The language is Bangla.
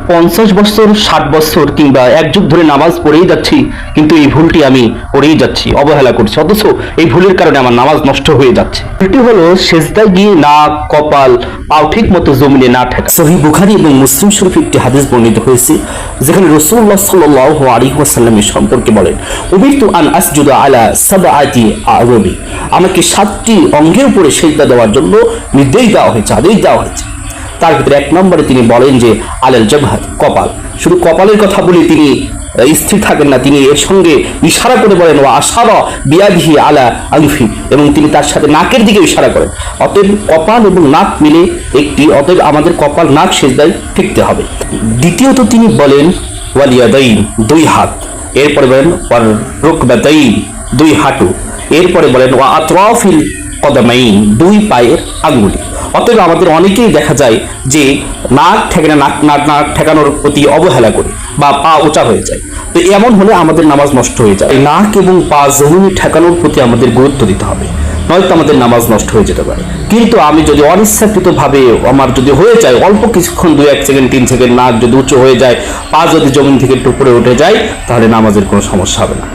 50 বছর 60 বছর কিংবা এক যুগ ধরে নামাজ পড়েই যাচ্ছি, কিন্তু এই ভুলটি আমি করেই যাচ্ছি, অবহেলা করছি, অথচ এই ভুলের কারণে আমার নামাজ নষ্ট হয়ে যাচ্ছে। ভুলটি হলো সেজদায় গিয়ে নাক, কপাল, পাও ঠিক মতো জমিনে না ঠেকা। সহিহ বুখারী এবং মুসলিম শরীফে একটি হাদিস বর্ণিত হয়েছে, যেখানে রাসূলুল্লাহ সাল্লাল্লাহু আলাইহি ওয়াসাল্লামের সম্পর্কে বলেন, উমিরতু আন আসজুদা আলা সাবআতি আ'যুমি, আমাকে 7টি অঙ্গের উপরে সিজদা দেওয়ার জন্য নির্দেশ দেওয়া হয়েছে, আদেশ দেওয়া হয়েছে। তার ভিতরে 1 নম্বরে তিনি বলেন যে আলাল জাবহাত, কপাল। শুধু কপালের কথা বলে তিনি স্থির থাকেন না, তিনি এর সঙ্গে ইশারা করে বলেন ওয়া আশারা বিয়াদিহি আলা আনফি, এবং তিনি তার সাথে নাকের দিকে ইশারা করেন। অতএব কপাল এবং নাক মিলে একটি, অতএব আমাদের কপাল নাক সিজদায় ঠেকতে হবে। দ্বিতীয়ত তিনি বলেন ওয়ালিয়াদাইন, 2 হাত। এরপরে বলেন ওয়ার রুকবাতাইন, 2 হাঁটু। এরপরে বলেন ওয়া আতরাফিল কদমাইন, 2 পায়ের আঙ্গুলি। অতএব আমাদের অনেকেই দেখা যায় যে নাক ঠেকানো, নাক ঠেকানোর প্রতি অবহেলা করি বা পা উঁচা হয়ে যায়। তো এমন হলে আমাদের নামাজ নষ্ট হয়ে যায়। নাক এবং পা জমিনে ঠেকানোর প্রতি আমাদের গুরুত্ব দিতে হবে, নয়তো আমাদের নামাজ নষ্ট হয়ে যেতে পারে। কিন্তু আমি যদি অনিচ্ছাকৃতভাবে আমার যদি হয়ে যায় অল্প কিছুক্ষণ, 2-1 সেকেন্ড 3 সেকেন্ড নাক যদি উঁচু হয়ে যায়, পা যদি জমিন থেকে একটু উপরে উঠে যায়, তাহলে নামাজের কোনো সমস্যা হবে না।